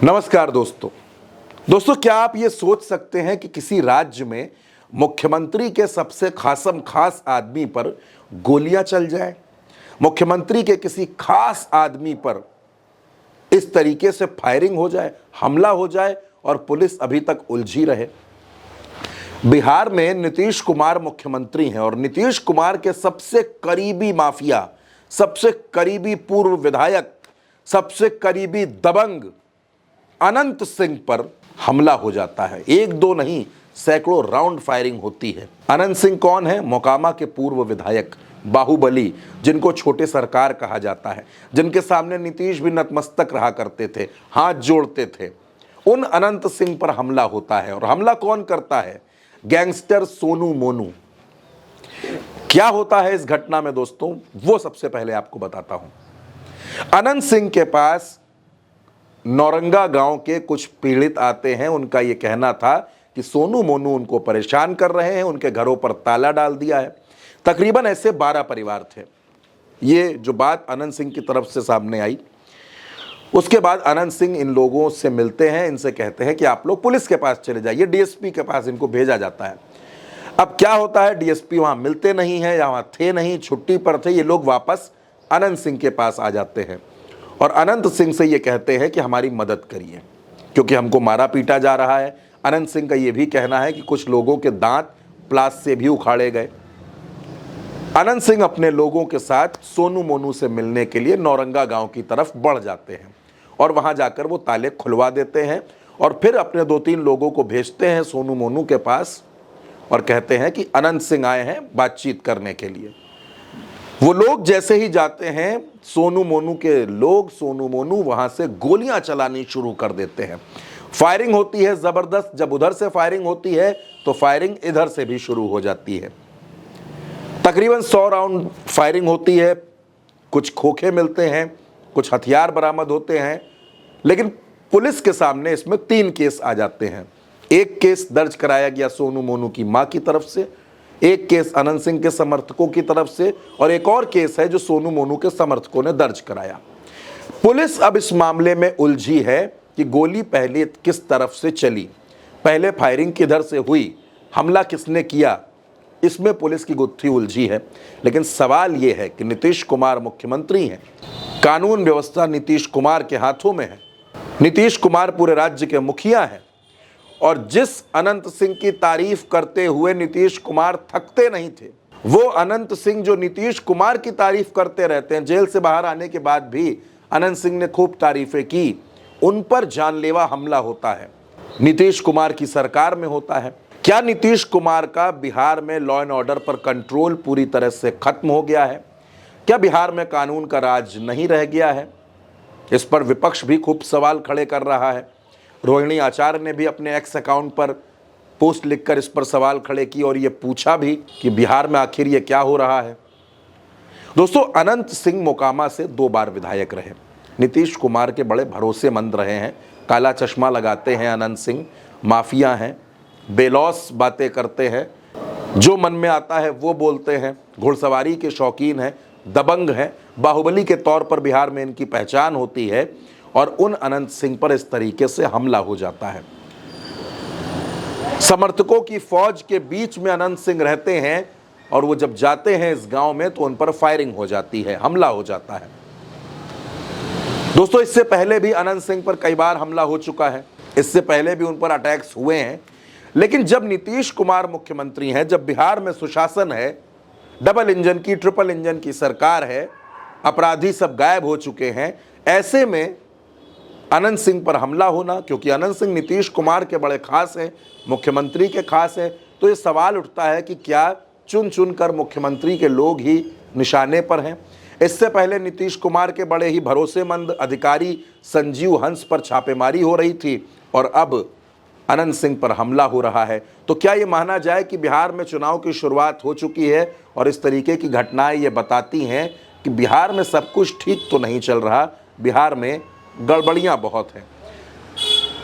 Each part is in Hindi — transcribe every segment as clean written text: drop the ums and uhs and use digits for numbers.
नमस्कार दोस्तों, क्या आप ये सोच सकते हैं कि किसी राज्य में मुख्यमंत्री के सबसे खास आदमी पर गोलियां चल जाए, मुख्यमंत्री के किसी खास आदमी पर इस तरीके से फायरिंग हो जाए, हमला हो जाए और पुलिस अभी तक उलझी रहे। बिहार में नीतीश कुमार मुख्यमंत्री हैं और नीतीश कुमार के सबसे करीबी माफिया, सबसे करीबी पूर्व विधायक, सबसे करीबी दबंग अनंत सिंह पर हमला हो जाता है। एक दो नहीं, सैकड़ों राउंड फायरिंग होती है। अनंत सिंह कौन है? मोकामा के पूर्व विधायक, बाहुबली, जिनको छोटे सरकार कहा जाता है, जिनके सामने नीतीश भी नतमस्तक रहा करते थे, हाथ जोड़ते थे। उन अनंत सिंह पर हमला होता है और हमला कौन करता है? गैंगस्टर सोनू मोनू। क्या होता है इस घटना में दोस्तों, वो सबसे पहले आपको बताता हूं। अनंत सिंह के पास नौरंगा गांव के कुछ पीड़ित आते हैं। उनका यह कहना था कि सोनू मोनू उनको परेशान कर रहे हैं, उनके घरों पर ताला डाल दिया है। तकरीबन ऐसे 12 परिवार थे। ये जो बात अनंत सिंह की तरफ से सामने आई, उसके बाद अनंत सिंह इन लोगों से मिलते हैं, इनसे कहते हैं कि आप लोग पुलिस के पास चले जाइए। डीएसपी के पास इनको भेजा जाता है। अब क्या होता है, डीएसपी वहां मिलते नहीं है या वहां थे नहीं, छुट्टी पर थे। ये लोग वापस अनंत सिंह के पास आ जाते हैं और अनंत सिंह से ये कहते हैं कि हमारी मदद करिए, क्योंकि हमको मारा पीटा जा रहा है। अनंत सिंह का ये भी कहना है कि कुछ लोगों के दांत प्लास से भी उखाड़े गए। अनंत सिंह अपने लोगों के साथ सोनू मोनू से मिलने के लिए नौरंगा गांव की तरफ बढ़ जाते हैं और वहां जाकर वो ताले खुलवा देते हैं और फिर अपने 2-3 लोगों को भेजते हैं सोनू मोनू के पास और कहते हैं कि अनंत सिंह आए हैं बातचीत करने के लिए। वो लोग जैसे ही जाते हैं, सोनू मोनू के लोग सोनू मोनू वहां से गोलियां चलानी शुरू कर देते हैं। फायरिंग होती है जबरदस्त। जब उधर से फायरिंग होती है तो फायरिंग इधर से भी शुरू हो जाती है। तकरीबन 100 राउंड फायरिंग होती है। कुछ खोखे मिलते हैं, कुछ हथियार बरामद होते हैं, लेकिन पुलिस के सामने इसमें 3 केस आ जाते हैं। एक केस दर्ज कराया गया सोनू मोनू की मां की तरफ से, एक केस अनंत सिंह के समर्थकों की तरफ से और एक और केस है जो सोनू मोनू के समर्थकों ने दर्ज कराया। पुलिस अब इस मामले में उलझी है कि गोली पहले किस तरफ से चली, पहले फायरिंग किधर से हुई, हमला किसने किया, इसमें पुलिस की गुत्थी उलझी है। लेकिन सवाल यह है कि नीतीश कुमार मुख्यमंत्री हैं, कानून व्यवस्था नीतीश कुमार के हाथों में है, नीतीश कुमार पूरे राज्य के मुखिया हैं और जिस अनंत सिंह की तारीफ करते हुए नीतीश कुमार थकते नहीं थे, वो अनंत सिंह जो नीतीश कुमार की तारीफ करते रहते हैं, जेल से बाहर आने के बाद भी अनंत सिंह ने खूब तारीफें की, उन पर जानलेवा हमला होता है, नीतीश कुमार की सरकार में होता है। क्या नीतीश कुमार का बिहार में लॉ एंड ऑर्डर पर कंट्रोल पूरी तरह से खत्म हो गया है? क्या बिहार में कानून का राज नहीं रह गया है? इस पर विपक्ष भी खूब सवाल खड़े कर रहा है। रोहिणी आचार्य ने भी अपने एक्स अकाउंट पर पोस्ट लिखकर इस पर सवाल खड़े की और ये पूछा भी कि बिहार में आखिर ये क्या हो रहा है। दोस्तों, अनंत सिंह मोकामा से 2 बार विधायक रहे, नीतीश कुमार के बड़े भरोसेमंद रहे हैं। काला चश्मा लगाते हैं अनंत सिंह, माफिया हैं, बेलौस बातें करते हैं, जो मन में आता है वो बोलते हैं, घुड़सवारी के शौकीन हैं, दबंग हैं, बाहुबली के तौर पर बिहार में इनकी पहचान होती है और उन अनंत सिंह पर इस तरीके से हमला हो जाता है। समर्थकों की फौज के बीच में अनंत सिंह रहते हैं और वो जब जाते हैं इस गांव में तो उन पर फायरिंग हो जाती है, हमला हो जाता है। दोस्तों, इससे पहले भी अनंत सिंह पर कई बार हमला हो चुका है, इससे पहले भी उन पर अटैक्स हुए हैं। लेकिन जब नीतीश कुमार मुख्यमंत्री हैं, जब बिहार में सुशासन है, डबल इंजन की, ट्रिपल इंजन की सरकार है, अपराधी सब गायब हो चुके हैं, ऐसे में अनंत सिंह पर हमला होना, क्योंकि अनंत सिंह नीतीश कुमार के बड़े खास हैं, मुख्यमंत्री के खास हैं, तो ये सवाल उठता है कि क्या चुन चुन कर मुख्यमंत्री के लोग ही निशाने पर हैं? इससे पहले नीतीश कुमार के बड़े ही भरोसेमंद अधिकारी संजीव हंस पर छापेमारी हो रही थी और अब अनंत सिंह पर हमला हो रहा है। तो क्या ये माना जाए कि बिहार में चुनाव की शुरुआत हो चुकी है और इस तरीके की घटनाएं ये बताती हैं कि बिहार में सब कुछ ठीक तो नहीं चल रहा, बिहार में गड़बड़ियां बहुत हैं।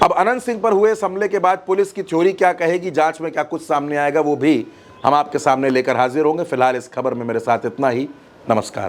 अब अनंत सिंह पर हुए इस हमले के बाद पुलिस की थ्योरी क्या कहेगी, जांच में क्या कुछ सामने आएगा, वो भी हम आपके सामने लेकर हाजिर होंगे। फिलहाल इस खबर में मेरे साथ इतना ही। नमस्कार।